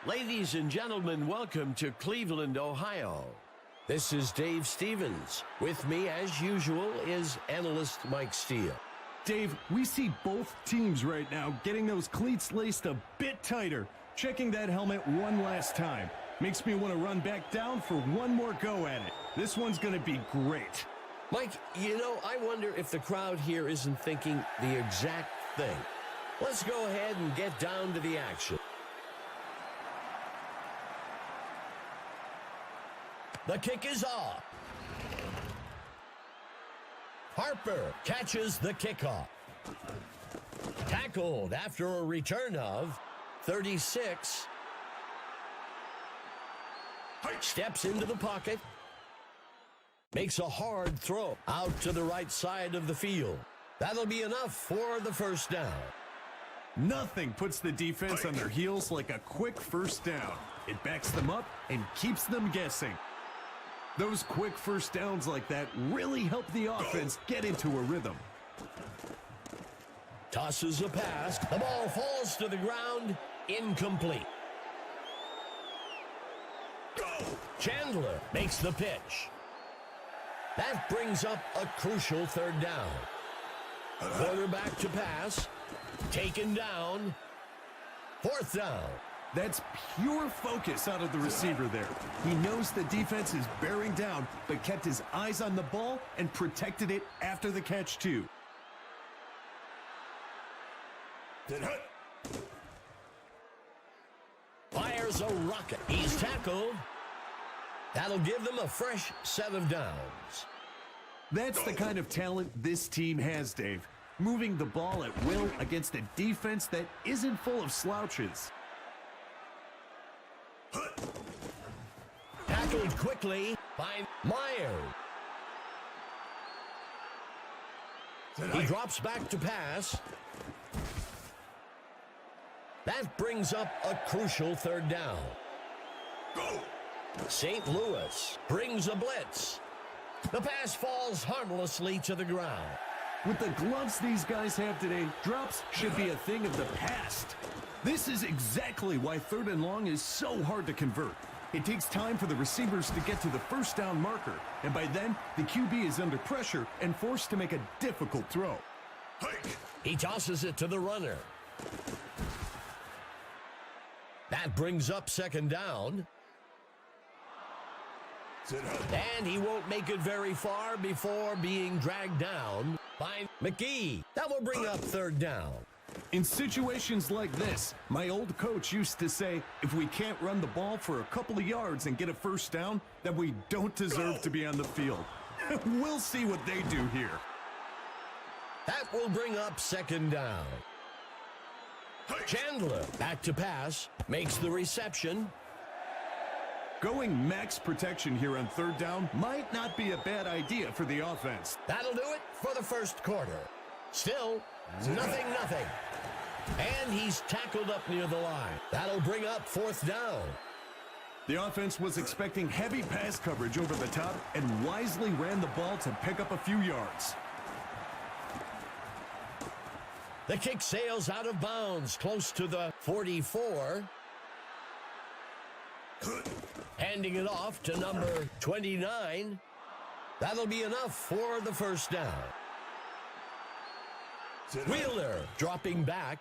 Ladies and gentlemen, welcome to Cleveland, Ohio. This is Dave Stevens. With me, as usual, is analyst Mike Steele. Dave, we see both teams right now getting those cleats laced a bit tighter, checking that helmet one last time. Makes me want to run back down for one more go at it. This one's going to be great. Mike, you know, I wonder if the crowd here isn't thinking the exact thing. Let's go ahead and get down to the action. The kick is off. Harper catches the kickoff. Tackled after a return of 36. Steps into the pocket. Makes a hard throw out to the right side of the field. That'll be enough for the first down. Nothing puts the defense on their heels like a quick first down. It backs them up and keeps them guessing. Those quick first downs like that really help the offense get into a rhythm. Tosses a pass. The ball falls to the ground. Incomplete. Chandler makes the pitch. That brings up a crucial third down. Quarterback to pass. Taken down. Fourth down. That's pure focus out of the receiver there. He knows the defense is bearing down, but kept his eyes on the ball and protected it after the catch, too. Fires a rocket. He's tackled. That'll give them a fresh set of downs. That's the kind of talent this team has, Dave. Moving the ball at will against a defense that isn't full of slouches. Tackled quickly by Meyer. He drops back to pass. That brings up a crucial third down. St. Louis brings a blitz. The pass falls harmlessly to the ground. With the gloves these guys have today, drops should be a thing of the past. This is exactly why third and long is so hard to convert. It takes time for the receivers to get to the first down marker, and by then, the QB is under pressure and forced to make a difficult throw. He tosses it to the runner. That brings up second down. And he won't make it very far before being dragged down by McGee. That will bring up third down. In situations like this, my old coach used to say, if we can't run the ball for a couple of yards and get a first down, then we don't deserve to be on the field. We'll see what they do here. That will bring up second down. Chandler, back to pass, makes the reception. Going max protection here on third down might not be a bad idea for the offense. That'll do it for the first quarter. Still, nothing. And he's tackled up near the line. That'll bring up fourth down. The offense was expecting heavy pass coverage over the top and wisely ran the ball to pick up a few yards. The kick sails out of bounds close to the 44. Handing it off to number 29. That'll be enough for the first down. Wheeler dropping back.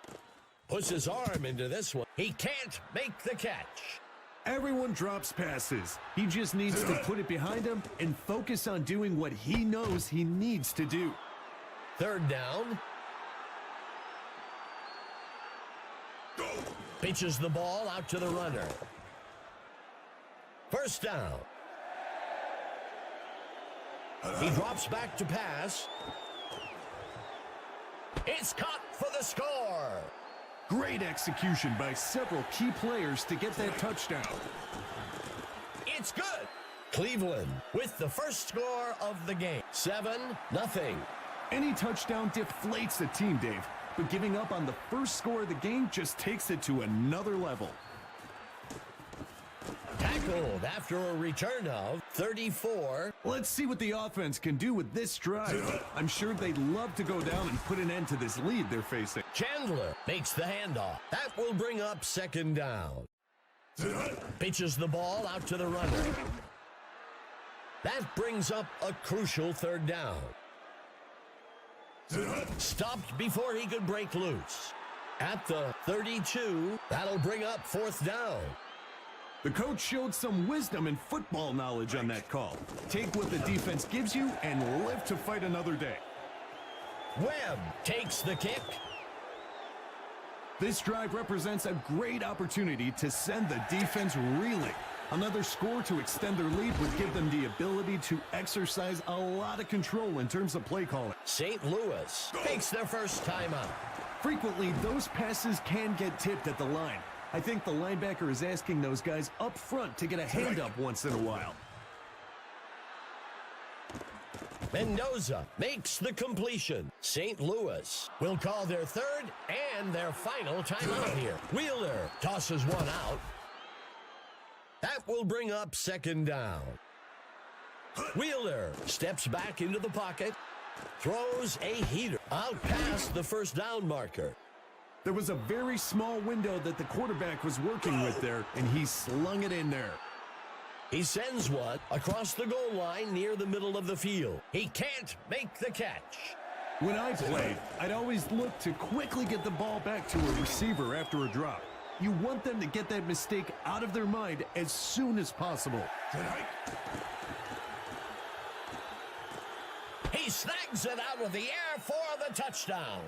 Puts his arm into this one. He can't make the catch. Everyone drops passes. He just needs to put it behind him and focus on doing what he knows he needs to do. Third down. Pitches the ball out to the runner. First down. He drops back to pass. It's caught for the score. Great execution by several key players to get that touchdown. It's good. Cleveland with the first score of the game. 7-0. Any touchdown deflates a team, Dave, but giving up on the first score of the game just takes it to another level. Tackled after a return of 34. Let's see what the offense can do with this drive. I'm sure they'd love to go down and put an end to this lead they're facing. Chandler makes the handoff. That will bring up second down. Pitches the ball out to the runner. That brings up a crucial third down. Stopped before he could break loose. At the 32, that'll bring up fourth down. The coach showed some wisdom and football knowledge on that call. Take what the defense gives you and live to fight another day. Webb takes the kick. This drive represents a great opportunity to send the defense reeling. Another score to extend their lead would give them the ability to exercise a lot of control in terms of play calling. St. Louis takes their first timeout. Frequently, those passes can get tipped at the line. I think the linebacker is asking those guys up front to get a hand up once in a while. Mendoza makes the completion. St. Louis will call their third and their final timeout here. Wheeler tosses one out. That will bring up second down. Wheeler steps back into the pocket, throws a heater out past the first down marker. There was a very small window that the quarterback was working with there, and he slung it in there. He sends one across the goal line near the middle of the field. He can't make the catch. When I played, I'd always look to quickly get the ball back to a receiver after a drop. You want them to get that mistake out of their mind as soon as possible. He snags it out of the air for the touchdown.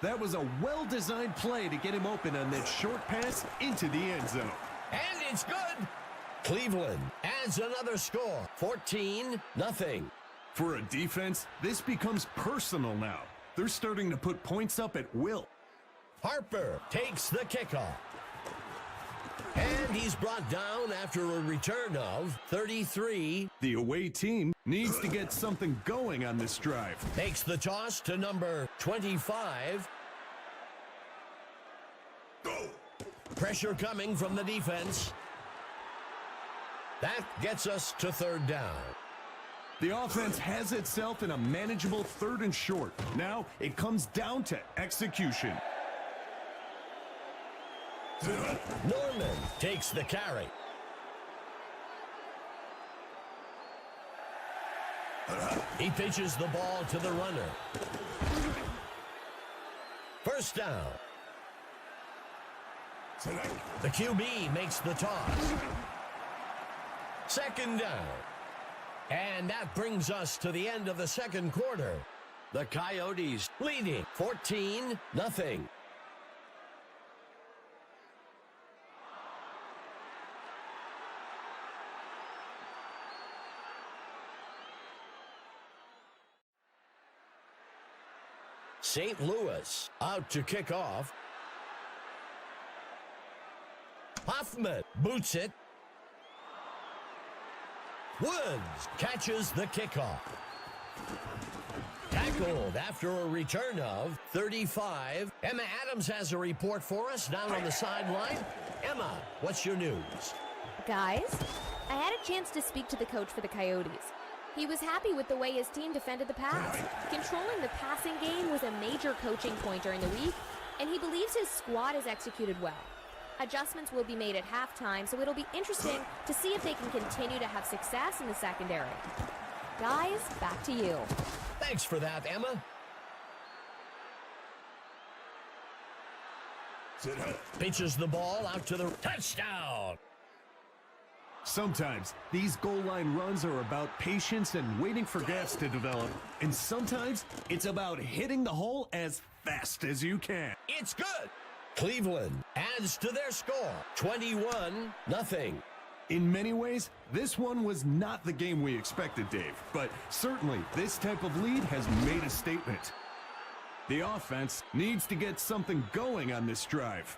That was a well-designed play to get him open on that short pass into the end zone. And it's good. Cleveland adds another score, 14-0. For a defense, this becomes personal now. They're starting to put points up at will. Harper takes the kickoff. And he's brought down after a return of 33. The away team needs to get something going on this drive. Takes the toss to number 25. Pressure coming from the defense. That gets us to third down. The offense has itself in a manageable third and short. Now it comes down to execution. Norman takes the carry. He pitches the ball to the runner. First down. The QB makes the toss. Second down. And that brings us to the end of the second quarter. The Coyotes leading 14-0. St. Louis out to kick off. Hoffman boots it. Woods catches the kickoff. Tackled after a return of 35. Emma Adams has a report for us down on the sideline. Emma, what's your news? Guys, I had a chance to speak to the coach for the Coyotes. He was happy with the way his team defended the pass. Controlling the passing game was a major coaching point during the week, and he believes his squad has executed well. Adjustments will be made at halftime, so it'll be interesting to see if they can continue to have success in the secondary. Guys, back to you. Thanks for that, Emma. Pitches the ball out to the touchdown. Sometimes these goal line runs are about patience and waiting for gaps to develop. And sometimes it's about hitting the hole as fast as you can. It's good. Cleveland adds to their score, 21-0. In many ways, this one was not the game we expected, Dave. But certainly, this type of lead has made a statement. The offense needs to get something going on this drive.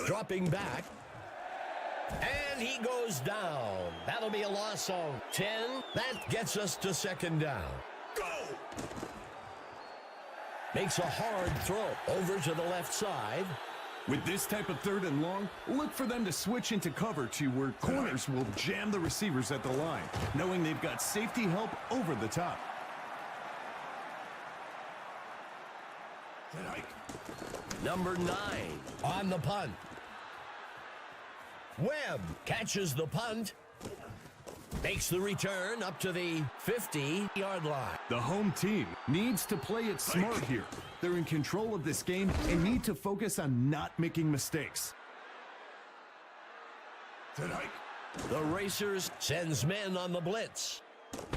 Dropping back. And he goes down. That'll be a loss of 10. That gets us to second down. Go! Makes a hard throw over to the left side. With this type of third and long, look for them to switch into cover to where corners will jam the receivers at the line, knowing they've got safety help over the top. Number 9 on the punt. Webb catches the punt. Makes the return up to the 50-yard line. The home team needs to play it smart here. They're in control of this game and need to focus on not making mistakes. The Racers sends men on the blitz.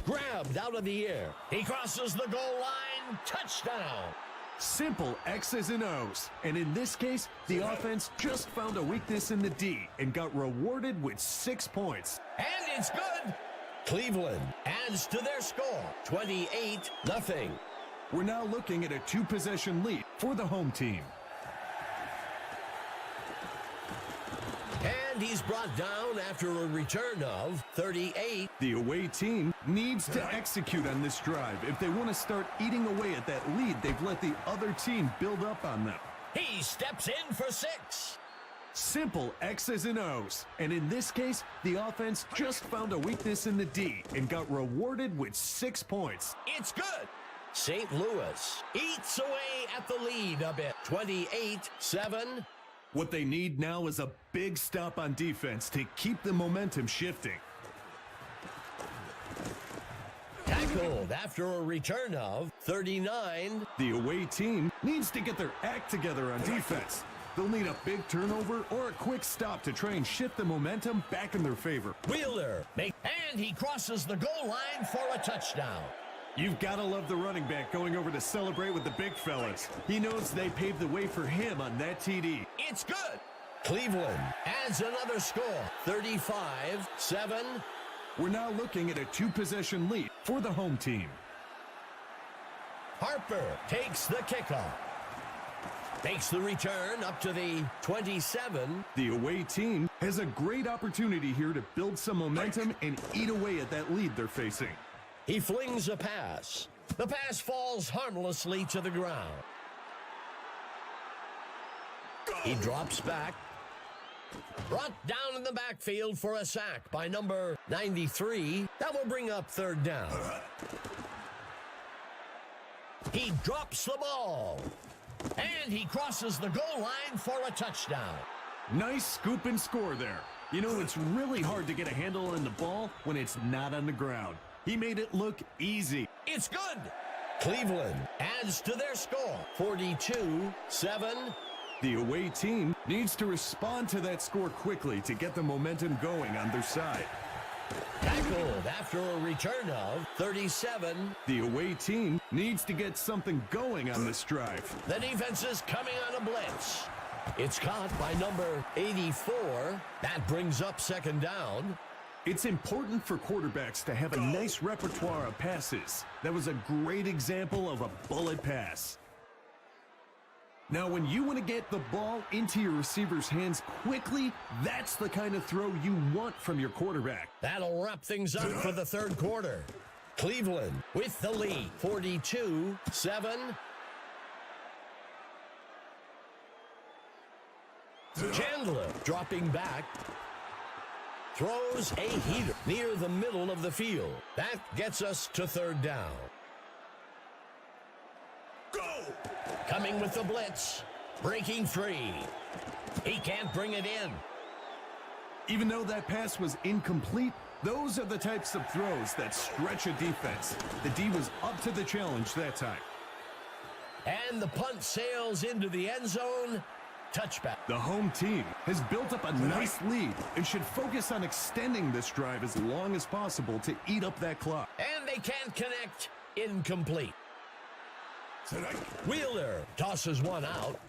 Grabbed out of the air. He crosses the goal line. Touchdown. Simple X's and O's. And in this case, the offense just found a weakness in the D and got rewarded with 6 points. And it's good. Cleveland adds to their score, 28-0. We're now looking at a 2-possession lead for the home team. And he's brought down after a return of 38. The away team needs to execute on this drive if they want to start eating away at that lead they've let the other team build up on them. He steps in for 6. Simple X's and O's. And in this case, the offense just found a weakness in the D and got rewarded with 6 points. It's good. St. Louis eats away at the lead a bit, 28-7. What they need now is a big stop on defense to keep the momentum shifting. Tackled after a return of 39. The away team needs to get their act together on defense. They'll need a big turnover or a quick stop to try and shift the momentum back in their favor. Wheeler, and he crosses the goal line for a touchdown. You've got to love the running back going over to celebrate with the big fellas. He knows they paved the way for him on that TD. It's good. Cleveland adds another score, 35-7. We're now looking at a 2-possession lead for the home team. Harper takes the kickoff. Makes the return up to the 27. The away team has a great opportunity here to build some momentum and eat away at that lead they're facing. He flings a pass. The pass falls harmlessly to the ground. He drops back. Brought down in the backfield for a sack by number 93. That will bring up 3rd down. He drops the ball. And he crosses the goal line for a touchdown. Nice scoop and score there. You know, it's really hard to get a handle on the ball when it's not on the ground. He made it look easy. It's good. Cleveland adds to their score, 42-7. The away team needs to respond to that score quickly to get the momentum going on their side. Tackled after a return of 37. The away team needs to get something going on this drive. The defense is coming on a blitz. It's caught by number 84. That brings up 2nd down. It's important for quarterbacks to have a nice repertoire of passes. That was a great example of a bullet pass. Now, when you want to get the ball into your receiver's hands quickly, that's the kind of throw you want from your quarterback. That'll wrap things up for the 3rd quarter. Cleveland with the lead, 42-7. Chandler dropping back. Throws a heater near the middle of the field. That gets us to 3rd down. Go! Coming with the blitz. Breaking free. He can't bring it in. Even though that pass was incomplete, those are the types of throws that stretch a defense. The D was up to the challenge that time. And the punt sails into the end zone. Touchback. The home team has built up a nice lead and should focus on extending this drive as long as possible to eat up that clock. And they can't connect. Incomplete. Wheeler tosses one out.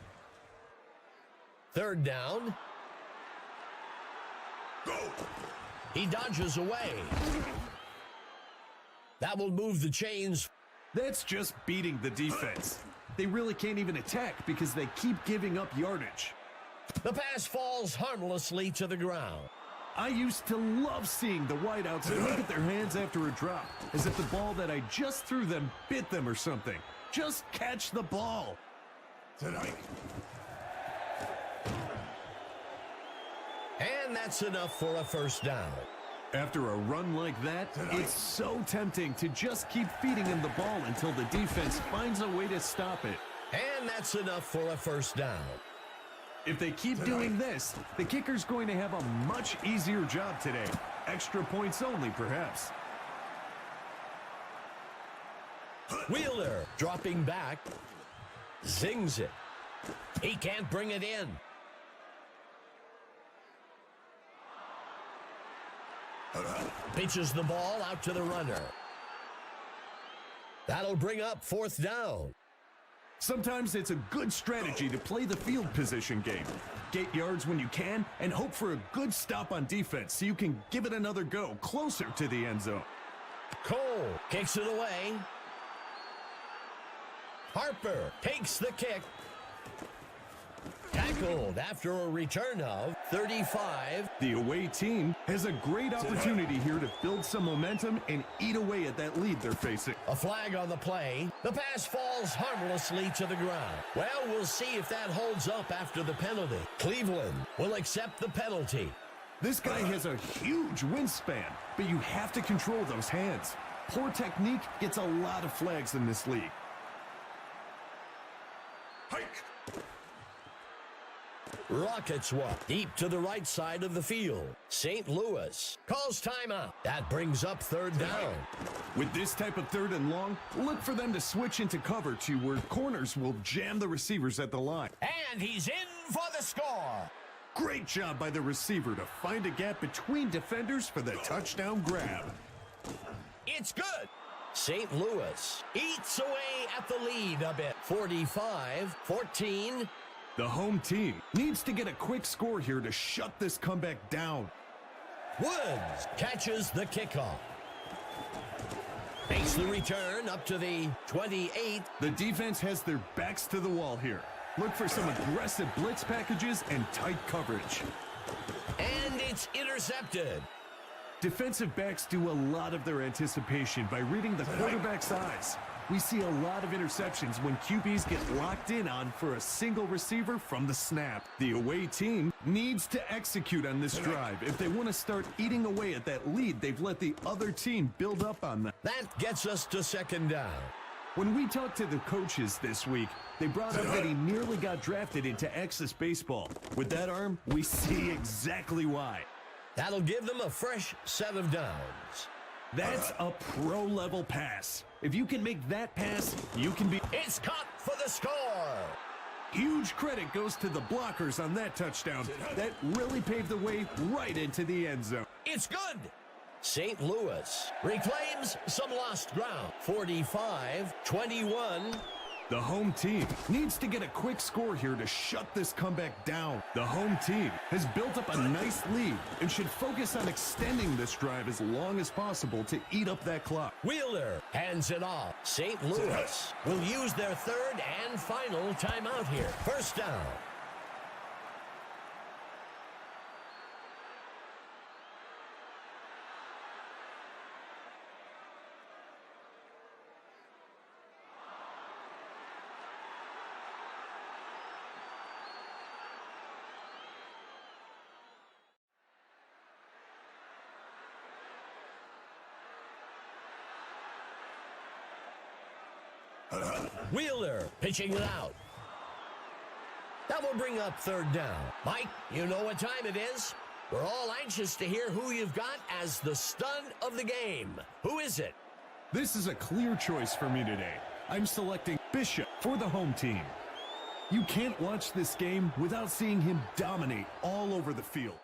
3rd down. Go. He dodges away. That will move the chains. That's just beating the defense. They really can't even attack because they keep giving up yardage. The pass falls harmlessly to the ground. I used to love seeing the wideouts look at their hands after a drop, as if the ball that I just threw them bit them or something. Just catch the ball. And that's enough for a 1st down. After a run like that, it's so tempting to just keep feeding him the ball until the defense finds a way to stop it. And that's enough for a 1st down. If they keep doing this, the kicker's going to have a much easier job today. Extra points only, perhaps. Wheeler dropping back. Zings it. He can't bring it in. Pitches the ball out to the runner. That'll bring up 4th down. Sometimes it's a good strategy to play the field position game. Get yards when you can and hope for a good stop on defense so you can give it another go closer to the end zone. Cole kicks it away. Harper takes the kick. Tackled after a return of 35. The away team has a great opportunity here to build some momentum and eat away at that lead they're facing. A flag on the play. The pass falls harmlessly to the ground. Well, we'll see if that holds up after the penalty. Cleveland will accept the penalty. This guy has a huge wingspan, but you have to control those hands. Poor technique gets a lot of flags in this league. Hike. Rockets one deep to the right side of the field. St. Louis calls timeout. That brings up 3rd down. With this type of 3rd and long, look for them to switch into cover 2 where corners will jam the receivers at the line. And he's in for the score. Great job by the receiver to find a gap between defenders for the touchdown grab. It's good. St. Louis eats away at the lead a bit. 45-14. The home team needs to get a quick score here to shut this comeback down. Woods catches the kickoff. Makes the return up to the 28. The defense has their backs to the wall here. Look for some aggressive blitz packages and tight coverage. And it's intercepted. Defensive backs do a lot of their anticipation by reading the quarterback's eyes. We see a lot of interceptions when QBs get locked in on for a single receiver from the snap. The away team needs to execute on this drive if they want to start eating away at that lead they've let the other team build up on them. That gets us to 2nd down. When we talked to the coaches this week, they brought up that he nearly got drafted into Axis baseball. With that arm, we see exactly why. That'll give them a fresh set of downs. That's a pro-level pass. If you can make that pass, you can be... It's caught for the score. Huge credit goes to the blockers on that touchdown. That really paved the way right into the end zone. It's good. St. Louis reclaims some lost ground. 45-21. The home team needs to get a quick score here to shut this comeback down. The home team has built up a nice lead and should focus on extending this drive as long as possible to eat up that clock. Wheeler hands it off. St. Louis will use their 3rd and final timeout here. 1st down. Wheeler pitching it out. That will bring up 3rd down. Mike, you know what time it is? We're all anxious to hear who you've got as the stud of the game. Who is it? This is a clear choice for me today. I'm selecting Bishop for the home team. You can't watch this game without seeing him dominate all over the field.